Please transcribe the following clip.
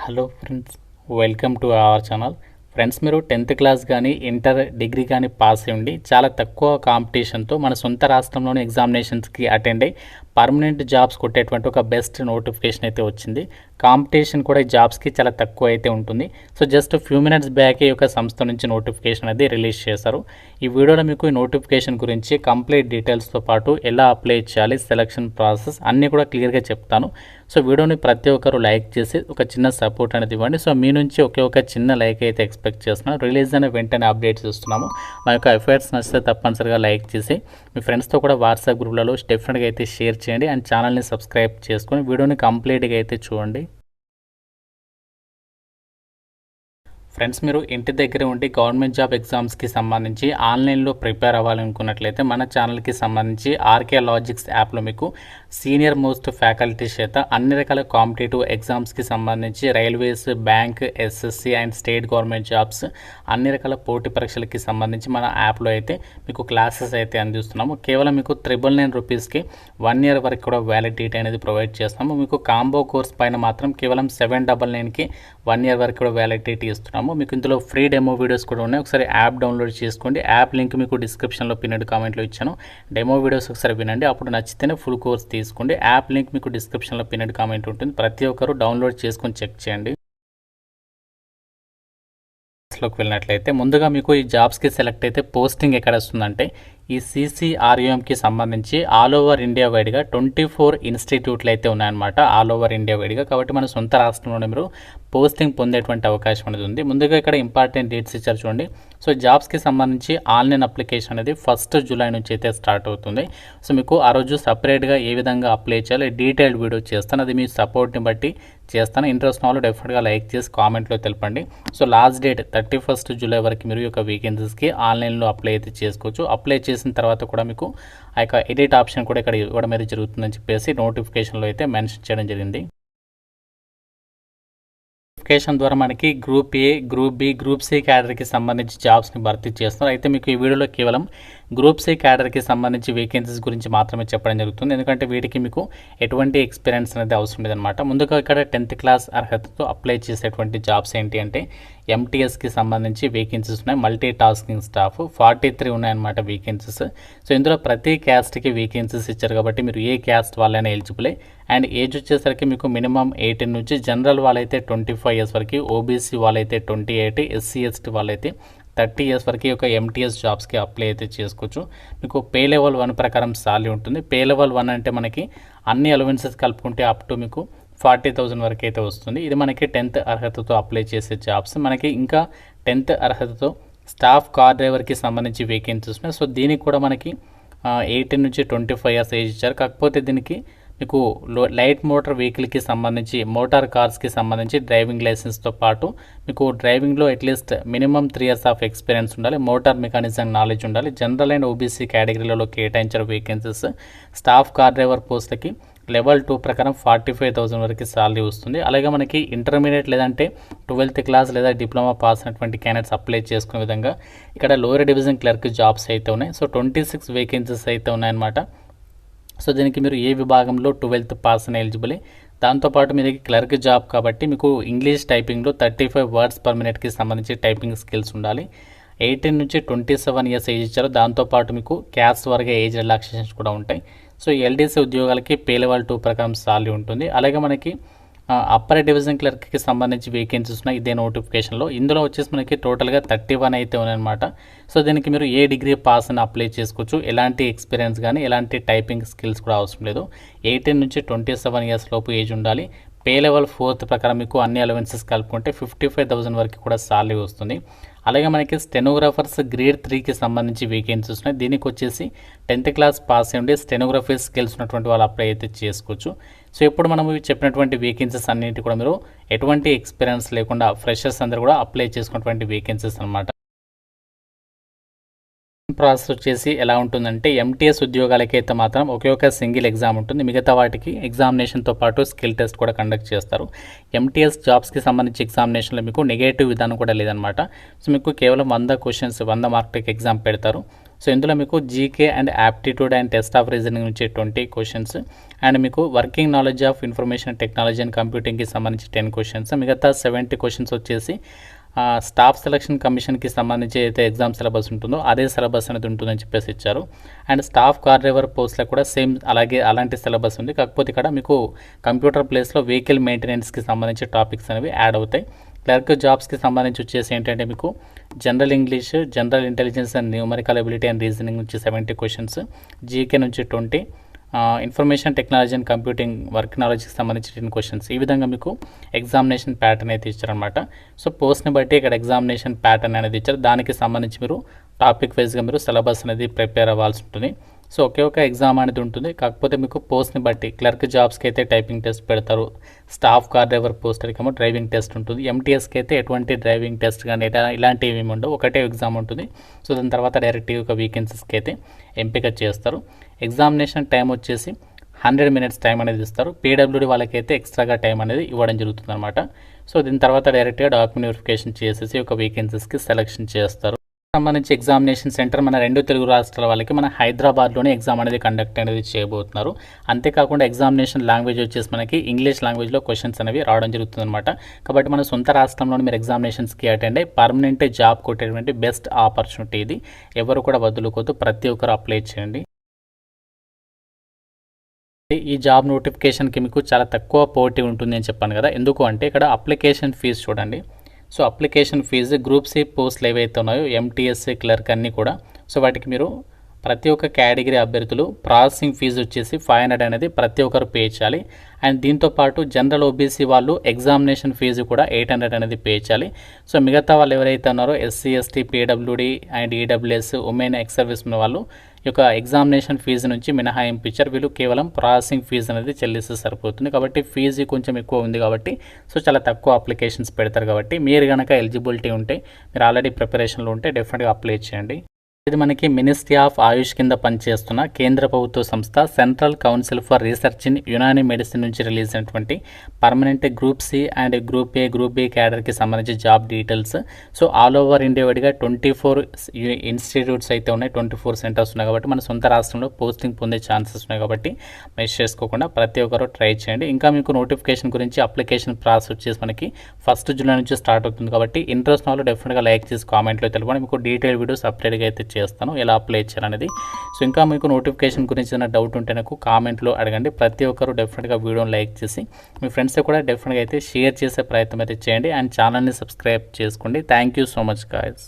Hello friends, welcome to our channel. Friends, మీరు 10th class కానీ inter degree కానీ pass అయ్యి ఉండి చాలా తక్కువ కాంపిటీషన్తో మన సొంత రాష్ట్రంలోని ఎగ్జామినేషన్స్కి అటెండ్ అయ్యి పర్మనెంట్ జాబ్స్ కొట్టేటువంటి ఒక బెస్ట్ నోటిఫికేషన్ అయితే వచ్చింది. కాంపిటీషన్ కూడా ఈ జాబ్స్కి చాలా తక్కువ అయితే ఉంటుంది. So just few minutes back ఈ యొక్క సంస్థ నుంచి నోటిఫికేషన్ అనేది రిలీజ్ చేశారు. ఈ వీడియోలో మీకు ఈ నోటిఫికేషన్ గురించి కంప్లీట్ డీటెయిల్స్తో పాటు ఎలా అప్లై చేయాలి, సెలక్షన్ ప్రాసెస్ అన్నీ కూడా క్లియర్గా చెప్తాను. సో వీడియోని ప్రతి ఒక్కరు లైక్ చేసి ఒక చిన్న సపోర్ట్ అనేది ఇవ్వండి. సో మీ నుంచి ఒక చిన్న లైక్ అయితే ఎక్స్పెక్ట్ చేస్తున్నాను. రిలీజ్ అయిన వెంటనే అప్డేట్స్ ఇస్తున్నాము. మా యొక్క ఎఫర్ట్స్ నచ్చితే తప్పనిసరిగా లైక్ చేసి మీ ఫ్రెండ్స్తో కూడా వాట్సాప్ గ్రూప్లలో డెఫినెట్గా అయితే షేర్ చేయండి అండ్ ఛానల్ని సబ్స్క్రైబ్ చేసుకొని వీడియోని కంప్లీట్గా అయితే చూడండి. ఫ్రెండ్స్, మీరు ఇంటి దగ్గర ఉండి గవర్నమెంట్ జాబ్ ఎగ్జామ్స్కి సంబంధించి ఆన్లైన్లో ప్రిపేర్ అవ్వాలనుకున్నట్లయితే మన ఛానల్కి సంబంధించి ఆర్కే లాజిక్స్ యాప్లో మీకు సీనియర్ మోస్ట్ ఫ్యాకల్టీస్ చేత అన్ని రకాల కాంపిటేటివ్ ఎగ్జామ్స్కి సంబంధించి railways, bank, SSC and state government jobs అన్ని రకాల పోటీ పరీక్షలకి సంబంధించి మన యాప్లో అయితే మీకు క్లాసెస్ అయితే అందిస్తున్నాము. కేవలం మీకు 999 రూపీస్కి 1 year వరకు కూడా వ్యాలిడిటీ అనేది ప్రొవైడ్ చేస్తున్నాము. మీకు కాంబో కోర్స్ పైన మాత్రం కేవలం 799కి 1 year వరకు కూడా వ్యాలిడిటీ ఇస్తున్నాము. మీకు ఇందులో ఫ్రీ డెమో వీడియోస్ కూడా ఉన్నాయి. ఒకసారి యాప్ డౌన్లోడ్ చేసుకోండి. యాప్ లింక్ మీకు డిస్క్రిప్షన్లో పిన్నెడ్ కామెంట్లో ఇచ్చాను. డెమో వీడియోస్ ఒకసారి వినండి, అప్పుడు నచ్చితేనే ఫుల్ కోర్స్ తీసుకోండి. యాప్ లింక్ మీకు డిస్క్రిప్షన్లో పిన్నెడ్ కామెంట్ ఉంటుంది. ప్రతి ఒక్కరు డౌన్లోడ్ చేసుకొని చెక్ చేయండి. లోకి వెళ్ళినట్లయితే ముందుగా మీకు ఈ జాబ్స్కి సెలెక్ట్ అయితే పోస్టింగ్ ఎక్కడ వస్తుందంటే ఈ CCRUMకి సంబంధించి ఆల్ ఓవర్ ఇండియా వైడ్గా 24 ఇన్స్టిట్యూట్లు అయితే ఉన్నాయన్నమాట. ఆల్ ఓవర్ ఇండియా వైడ్గా, కాబట్టి మన సొంత రాష్ట్రంలోనే మీరు పోస్టింగ్ పొందేటువంటి అవకాశం అనేది ఉంది. ముందుగా ఇక్కడ ఇంపార్టెంట్ డేట్స్ ఇచ్చారు చూడండి. సో జాబ్స్కి సంబంధించి ఆన్లైన్ అప్లికేషన్ అనేది 1st July నుంచి అయితే స్టార్ట్ అవుతుంది. సో మీకు ఆ రోజు సపరేట్గా ఏ విధంగా అప్లై చేయాలి డీటెయిల్డ్ వీడియో చేస్తాను. అది మీ సపోర్ట్ని బట్టి చేస్తాను. ఇంట్రెస్ట్ వాళ్ళు డెఫినెట్గా లైక్ చేసి కామెంట్లో తెలపండి. So last date 31st July వరకు మీరు యొక్క వేకెన్సీస్కి ఆన్లైన్లో అప్లై అయితే చేసుకోవచ్చు. అప్లై చేసిన తర్వాత కూడా మీకు ఆ యొక్క ఎడిట్ ఆప్షన్ కూడా ఇక్కడ ఇవ్వడం అనేది జరుగుతుందని చెప్పేసి నోటిఫికేషన్లో అయితే మెన్షన్ చేయడం జరిగింది. నోటిఫికేషన్ ద్వారా మనకి group A, group B, group C క్యాడర్కి సంబంధించి జాబ్స్ని భర్తీ చేస్తున్నారు. అయితే మీకు ఈ వీడియోలో కేవలం గ్రూప్ సి క్యాడర్కి సంబంధించి వేకెన్సీస్ గురించి మాత్రమే చెప్పడం జరుగుతుంది. ఎందుకంటే వీటికి మీకు ఎటువంటి ఎక్స్పీరియన్స్ అనేది అవసరం లేదనమాట. ముందుగా ఇక్కడ 10th క్లాస్ అర్హతతో అప్లై చేసేటువంటి జాబ్స్ ఏంటి అంటే MTSకి సంబంధించి వేకెన్సీస్ ఉన్నాయి. మల్టీ టాస్కింగ్ స్టాఫ్ 43 ఉన్నాయన్నమాట వేకెన్సీస్. సో ఇందులో ప్రతి క్యాస్ట్కి వేకెన్సీస్ ఇచ్చారు కాబట్టి మీరు ఏ క్యాస్ట్ వాళ్ళైనా ఎలిజిబులే. అండ్ ఏజ్ వచ్చేసరికి మీకు మినిమం 18 నుంచి, జనరల్ వాళ్ళైతే 25 years వరకు, ఓబీసీ వాళ్ళైతే 28, SC ST వాళ్ళైతే 30 years వరకు ఒక MTS జాబ్స్కి అప్లై అయితే చేసుకోవచ్చు. మీకు పే లెవెల్ 1 ప్రకారం సాలరీ ఉంటుంది. పే లెవెల్ 1 అంటే మనకి అన్ని అలవెన్సెస్ కలుపుకుంటే అప్ టు మీకు 40,000 వరకు అయితే వస్తుంది. ఇది మనకి 10th అర్హతతో అప్లై చేసే జాబ్స్. మనకి ఇంకా 10th అర్హతతో స్టాఫ్ కార్ డ్రైవర్కి సంబంధించి వేకెన్సీస్ ఉన్నాయి. సో దీనికి కూడా మనకి 18 నుంచి 25 years ఏజ్ ఇచ్చారు. కాకపోతే దీనికి మీకు లైట్ మోటార్ వెహికల్కి సంబంధించి, మోటార్ కార్స్కి సంబంధించి డ్రైవింగ్ లైసెన్స్తో పాటు మీకు డ్రైవింగ్లో at least minimum 3 years of experience ఉండాలి. మోటార్ మెకానిజం నాలెడ్జ్ ఉండాలి. జనరల్ అండ్ ఓబీసీ కేటగిరీలలో కేటాయించిన వేకెన్సీస్. స్టాఫ్ కార్ డ్రైవర్ పోస్ట్లకి లెవెల్ 2 ప్రకారం 45,000 వరకు సాలరీ వస్తుంది. అలాగే మనకి ఇంటర్మీడియట్ లేదంటే 12th క్లాస్ లేదా డిప్లొమా పాస్ అయినటువంటి క్యాండిడేట్స్ అప్లై చేసుకునే విధంగా ఇక్కడ లోయర్ డివిజన్ క్లర్క్ జాబ్స్ అయితే ఉన్నాయి. సో 26 వేకెన్సీస్ అయితే ఉన్నాయన్నమాట. సో దీనికి మీరు ఏ విభాగంలో 12th పాస్ అని ఎలిజిబుల్. దాంతోపాటు మీరు క్లర్క్ జాబ్ కాబట్టి మీకు ఇంగ్లీష్ టైపింగ్లో 35 words per minuteకి సంబంధించి టైపింగ్ స్కిల్స్ ఉండాలి. 18 నుంచి 27 years ఏజ్ ఇచ్చారు. దాంతోపాటు మీకు క్యాస్ట్ వరకు ఏజ్ రిలాక్సేషన్స్ కూడా ఉంటాయి. సో LDC ఉద్యోగాలకి పే లెవెల్ 2 ప్రకారం సాలరీ ఉంటుంది. అలాగే మనకి అప్పర్ డివిజన్ క్లర్క్కి సంబంధించి వేకెన్సీస్ ఉన్నాయి ఇదే నోటిఫికేషన్లో. ఇందులో వచ్చేసి మనకి టోటల్గా 31 అయితే ఉన్నాయన్నమాట. సో దీనికి మీరు ఏ డిగ్రీ పాస్ అని అప్లై చేసుకోవచ్చు. ఎలాంటి ఎక్స్పీరియన్స్ కానీ ఎలాంటి టైపింగ్ స్కిల్స్ కూడా అవసరం లేదు. 18 నుంచి 27 years లోపు ఏజ్ ఉండాలి. పే లెవెల్ 4th ప్రకారం మీకు అన్ని అలవెన్సెస్ కలుపుకుంటే 55,000 వరకు కూడా సాలరీ వస్తుంది. అలాగే మనకి స్టెనోగ్రాఫర్స్ గ్రేడ్ 3కి సంబంధించి వేకెన్సీస్ ఉన్నాయి. దీనికి వచ్చేసి 10th క్లాస్ పాస్ అయ్యి ఉండి స్టెనోగ్రఫీ స్కిల్స్ ఉన్నటువంటి వాళ్ళు అప్లై అయితే చేసుకోవచ్చు. సో ఇప్పుడు మనం చెప్పినటువంటి వేకెన్సీస్ అన్నింటి కూడా మీరు ఎటువంటి ఎక్స్పీరియన్స్ లేకుండా ఫ్రెషర్స్ అందరూ కూడా అప్లై చేసుకున్నటువంటి వేకెన్సీస్ అనమాట. ప్రాసెస్ వచ్చేసి ఎలా ఉంటుందంటే MTS ఉద్యోగాలకైతే మాత్రం ఒక సింగిల్ ఎగ్జామ్ ఉంటుంది. మిగతా వాటికి ఎగ్జామినేషన్తో పాటు స్కిల్ టెస్ట్ కూడా కండక్ట్ చేస్తారు. MTS జాబ్స్కి సంబంధించి ఎగ్జామినేషన్లో మీకు నెగటివ్ విధానం కూడా లేదనమాట. సో మీకు కేవలం 100 questions 100 మార్కులకి ఎగ్జామ్ పెడతారు. సో ఇందులో మీకు GK and aptitude and test of reasoning నుంచి 20 క్వశ్చన్స్ అండ్ మీకు working knowledge of information technology and కంప్యూటింగ్కి సంబంధించి 10 క్వశ్చన్స్, మిగతా 70 క్వశ్చన్స్ వచ్చేసి స్టాఫ్ సెలక్షన్ కమిషన్కి సంబంధించి అయితే ఎగ్జామ్ సిలబస్ ఉంటుందో అదే సిలబస్ అనేది ఉంటుందని చెప్పేసి ఇచ్చారు. అండ్ స్టాఫ్ కార్ డ్రైవర్ పోస్ట్లకు కూడా సేమ్ అలాంటి సిలబస్ ఉంది. కాకపోతే ఇక్కడ మీకు కంప్యూటర్ ప్లేస్లో వెహికల్ మెయింటెనెన్స్కి సంబంధించి టాపిక్స్ అనేవి యాడ్ అవుతాయి. క్లర్క్ జాబ్స్కి సంబంధించి వచ్చేసి ఏంటంటే మీకు general English, general intelligence and numerical ability and reasoning నుంచి 70 క్వశ్చన్స్, జీకే నుంచి 20, information technology and computing work నాలెడ్జ్కి సంబంధించి 10 క్వశ్చన్స్. ఈ విధంగా మీకు ఎగ్జామినేషన్ ప్యాటర్న్ అయితే ఇచ్చారనమాట. సో పోస్ట్ని బట్టి ఇక్కడ ఎగ్జామినేషన్ ప్యాటర్న్ అనేది ఇచ్చారు. దానికి సంబంధించి మీరు టాపిక్ వైజ్గా మీరు సిలబస్ అనేది ప్రిపేర్ అవ్వాల్సి ఉంటుంది. సో ఒకే ఒక ఎగ్జామ్ అనేది ఉంటుంది. కాకపోతే మీకు పోస్ట్ని బట్టి క్లర్క్ జాబ్స్కి అయితే టైపింగ్ టెస్ట్ పెడతారు, స్టాఫ్ కార్ డ్రైవర్ పోస్టర్కి ఏమో డ్రైవింగ్ టెస్ట్ ఉంటుంది, ఎంటీఎస్కి అయితే ఎటువంటి డ్రైవింగ్ టెస్ట్ కానీ ఇలాంటివి ఏమి ఉండవు, ఒకటే ఎగ్జామ్ ఉంటుంది. సో దాని తర్వాత డైరెక్ట్గా ఒక వీకెన్సీస్కి అయితే ఎంపిక చేస్తారు. ఎగ్జామినేషన్ టైం వచ్చేసి 100 minutes టైం అనేది ఇస్తారు. పీడబ్ల్యూడీ వాళ్ళకైతే ఎక్స్ట్రాగా టైం అనేది ఇవ్వడం జరుగుతుంది అనమాట. సో దీని తర్వాత డైరెక్ట్గా డాక్యుమెంట్ వెరిఫికేషన్ చేసేసి ఒక వేకెన్సీస్కి సెలెక్షన్ చేస్తారు. సంబంధించి ఎగ్జామినేషన్ సెంటర్ మన 2 తెలుగు రాష్ట్రాల వాళ్ళకి మన హైదరాబాద్లోనే ఎగ్జామ్ అనేది కండక్ట్ అనేది చేయబోతున్నారు. అంతేకాకుండా ఎగ్జామినేషన్ లాంగ్వేజ్ వచ్చేసి మనకి ఇంగ్లీష్ లాంగ్వేజ్లో క్వశ్చన్స్ అనేవి రావడం జరుగుతుంది అనమాట. కాబట్టి మన సొంత రాష్ట్రంలోనే మీరు ఎగ్జామినేషన్స్కి అటెండ్ అయ్యి పర్మనెంట్ జాబ్ కొట్టేటువంటి బెస్ట్ ఆపర్చునిటీ ఇది. ఎవరు కూడా వదులుకోవద్దు, ప్రతి ఒక్కరు అప్లై చేయండి. ఈ జాబ్ నోటిఫికేషన్కి మీకు చాలా తక్కువ పోటీ ఉంటుంది అని చెప్పాను కదా. ఎందుకు అంటే ఇక్కడ అప్లికేషన్ ఫీజు చూడండి. So application fee group C పోస్టులు ఏవైతే ఉన్నాయో ఎంటీఎస్సీ క్లర్క్ అన్నీ కూడా, సో వాటికి మీరు ప్రతి ఒక్క కేటగిరీ అభ్యర్థులు ప్రాసెసింగ్ ఫీజు వచ్చేసి 500 అనేది ప్రతి ఒక్కరు పే చేయాలి. అండ్ దీంతోపాటు జనరల్ ఓబీసీ వాళ్ళు ఎగ్జామినేషన్ ఫీజు కూడా 800 అనేది పే చేయాలి. సో మిగతా వాళ్ళు ఎవరైతే ఉన్నారో SC, ST, PWD and EWS, women ex service వాళ్ళు ఈ యొక్క ఎగ్జామినేషన్ ఫీజు నుంచి మినహాయింపు ఇచ్చారు. వీళ్ళు కేవలం ప్రాసెసింగ్ ఫీజు అనేది చెల్లిస్తే సరిపోతుంది. కాబట్టి ఫీజు కొంచెం ఎక్కువ ఉంది కాబట్టి సో చాలా తక్కువ అప్లికేషన్స్ పెడతారు. కాబట్టి మీరు కనుక ఎలిజిబిలిటీ ఉంటే, మీరు ఆల్రెడీ ప్రిపరేషన్లో ఉంటే డెఫినెట్గా అప్లై చేయండి. ఇది మనకి మినిస్ట్రీ ఆఫ్ ఆయుష్ కింద పనిచేస్తున్న కేంద్ర ప్రభుత్వ సంస్థ central council for research in Unani medicine నుంచి రిలీజ్ అయినటువంటి permanent group C and group A, group B క్యాడర్కి సంబంధించి job details. So all over India వైడ్గా 24 ఇన్స్టిట్యూట్స్ అయితే ఉన్నాయి, 24 సెంటర్స్ ఉన్నాయి. కాబట్టి మన సొంత రాష్ట్రంలో పోస్టింగ్ పొందే ఛాన్సెస్ ఉన్నాయి. కాబట్టి మిస్ చేసుకోకుండా ప్రతి ఒక్కరు ట్రై చేయండి. ఇంకా మీకు నోటిఫికేషన్ గురించి అప్లికేషన్ ప్రాసెస్ వచ్చేసి మనకి 1 జూలై నుంచి స్టార్ట్ అవుతుంది. కాబట్టి ఇంట్రెస్ట్ వాళ్ళు డెఫినెట్గా లైక్ చేసి కామెంట్లో తెలుపండి. మీకు డీటెయిల్ వీడియోస్ అప్డేట్గా అయితే చేస్తాను ఎలా అప్లై చేయాలనేది. సో ఇంకా మీకు నోటిఫికేషన్ గురించి ఏదైనా డౌట్ ఉంటే నాకు కామెంట్లో అడగండి. ప్రతి ఒక్కరు డెఫినెట్గా వీడియోని లైక్ చేసి మీ ఫ్రెండ్స్ కూడా డెఫినెట్గా అయితే షేర్ చేసే ప్రయత్నం అయితే చేయండి. అండ్ ఛానల్ని సబ్స్క్రైబ్ చేసుకోండి. Thank you so much guys.